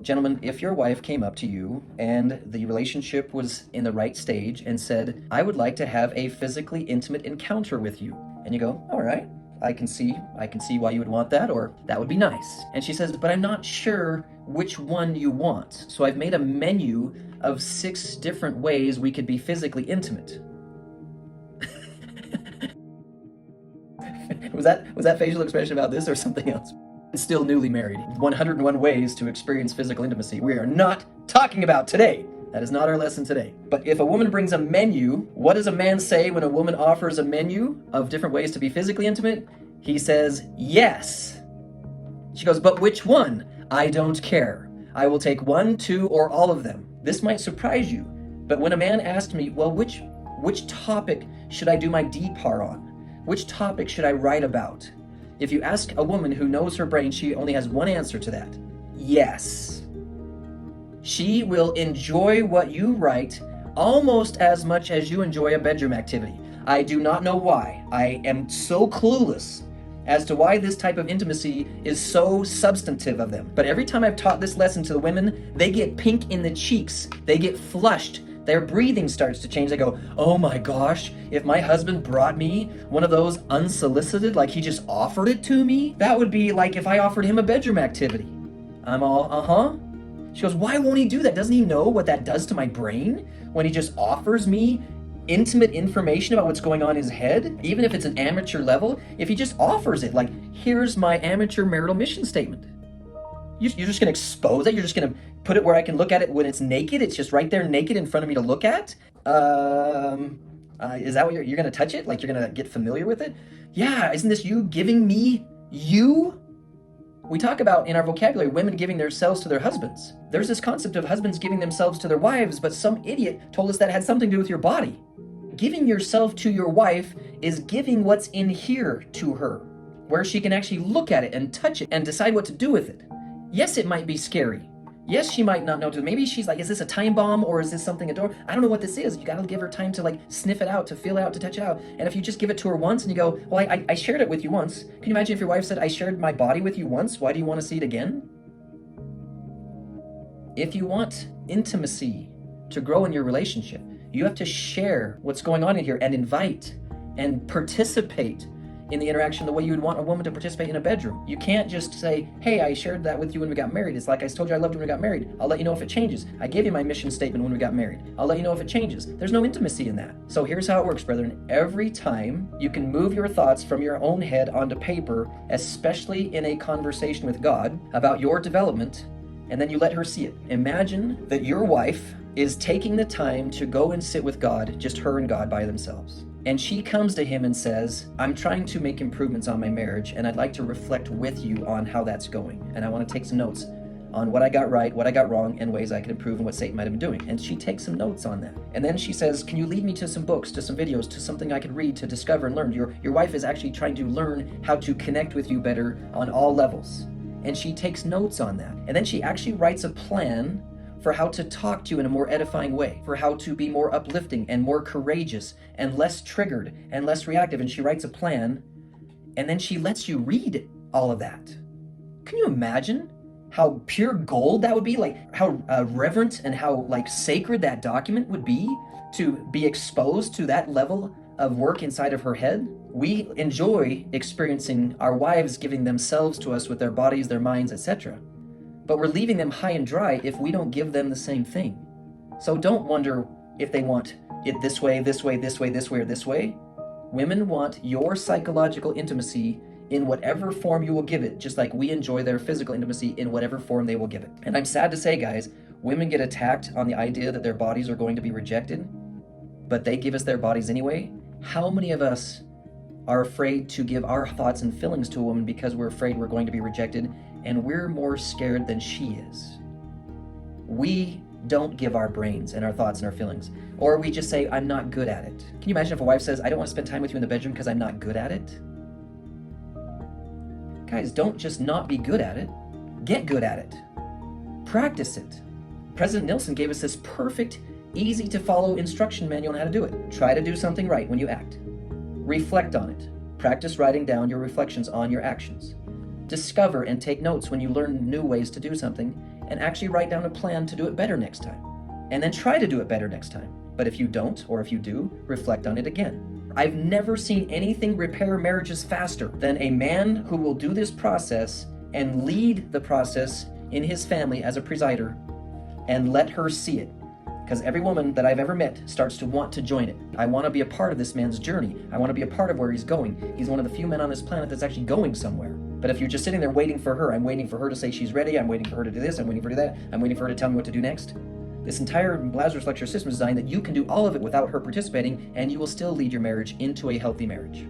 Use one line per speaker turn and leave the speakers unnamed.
Gentlemen, if your wife came up to you and the relationship was in the right stage and said, I would like to have a physically intimate encounter with you, and you go, all right, I can see why you would want that, or that would be nice. And she says, but I'm not sure which one you want. So I've made a menu of 6 different ways we could be physically intimate. was that facial expression about this or something else? Still newly married. 101 ways to experience physical intimacy. We are not talking about today. That is not our lesson today. But if a woman brings a menu, what does a man say when a woman offers a menu of different ways to be physically intimate? He says, yes. She goes, but which one? I don't care. I will take 1, 2, or all of them. This might surprise you, but when a man asked me, well, which topic should I do my D-par on? Which topic should I write about? If you ask a woman who knows her brain, she only has one answer to that. Yes. She will enjoy what you write almost as much as you enjoy a bedroom activity. I do not know why. I am so clueless as to why this type of intimacy is so substantive of them. But every time I've taught this lesson to the women, they get pink in the cheeks. They get flushed. Their breathing starts to change. They go, oh my gosh, if my husband brought me one of those unsolicited, like he just offered it to me, that would be like if I offered him a bedroom activity. I'm all, She goes, why won't he do that? Doesn't he know what that does to my brain when he just offers me intimate information about what's going on in his head? Even if it's an amateur level, if he just offers it, like, here's my amateur marital mission statement. You're just going to expose it? You're just going to put it where I can look at it when it's naked? It's just right there naked in front of me to look at? Is that what you're going to touch it? Like you're going to get familiar with it? Yeah, isn't this you giving me you? We talk about in our vocabulary women giving themselves to their husbands. There's this concept of husbands giving themselves to their wives, but some idiot told us that had something to do with your body. Giving yourself to your wife is giving what's in here to her, where she can actually look at it and touch it and decide what to do with it. Yes, it might be scary. Yes, she might not know to. Maybe she's like, is this a time bomb or is this something adorable? I don't know what this is. You got to give her time to like sniff it out, to feel it out, to touch it out. And if you just give it to her once and you go, well, I shared it with you once. Can you imagine if your wife said, I shared my body with you once? Why do you want to see it again? If you want intimacy to grow in your relationship, you have to share what's going on in here and invite and participate in the interaction the way you would want a woman to participate in a bedroom. You can't just say, hey, I shared that with you when we got married. It's like I told you I loved you when we got married. I'll let you know if it changes. I gave you my mission statement when we got married. I'll let you know if it changes. There's no intimacy in that. So here's how it works, brethren. Every time you can move your thoughts from your own head onto paper, especially in a conversation with God about your development, and then you let her see it. Imagine that your wife is taking the time to go and sit with God, just her and God by themselves. And she comes to him and says, I'm trying to make improvements on my marriage, and I'd like to reflect with you on how that's going. And I want to take some notes on what I got right, what I got wrong, and ways I could improve and what Satan might have been doing. And she takes some notes on that. And then she says, can you lead me to some books, to some videos, to something I could read to discover and learn? Your wife is actually trying to learn how to connect with you better on all levels. And she takes notes on that. And then she actually writes a plan for how to talk to you in a more edifying way, for how to be more uplifting and more courageous and less triggered and less reactive. And she writes a plan, and then she lets you read all of that. Can you imagine how pure gold that would be? Like how reverent and how like sacred that document would be to be exposed to that level of work inside of her head? We enjoy experiencing our wives giving themselves to us with their bodies, their minds, etc. But we're leaving them high and dry if we don't give them the same thing. So don't wonder if they want it this way, this way, this way, this way, or this way. Women want your psychological intimacy in whatever form you will give it, just like we enjoy their physical intimacy in whatever form they will give it. And I'm sad to say, guys, women get attacked on the idea that their bodies are going to be rejected, but they give us their bodies anyway. How many of us are afraid to give our thoughts and feelings to a woman because we're afraid we're going to be rejected, and we're more scared than she is? We don't give our brains and our thoughts and our feelings. Or we just say, I'm not good at it. Can you imagine if a wife says, I don't want to spend time with you in the bedroom because I'm not good at it? Guys, don't just not be good at it. Get good at it. Practice it. President Nelson gave us this perfect, easy to follow instruction manual on how to do it. Try to do something right when you act. Reflect on it. Practice writing down your reflections on your actions. Discover and take notes when you learn new ways to do something, and actually write down a plan to do it better next time. And then try to do it better next time. But if you don't, or if you do, reflect on it again. I've never seen anything repair marriages faster than a man who will do this process and lead the process in his family as a presider and let her see it. Because every woman that I've ever met starts to want to join it. I want to be a part of this man's journey. I want to be a part of where he's going. He's one of the few men on this planet that's actually going somewhere. But if you're just sitting there waiting for her, I'm waiting for her to say she's ready, I'm waiting for her to do this, I'm waiting for her to do that, I'm waiting for her to tell me what to do next. This entire Lazarus Lecture system is designed that you can do all of it without her participating, and you will still lead your marriage into a healthy marriage.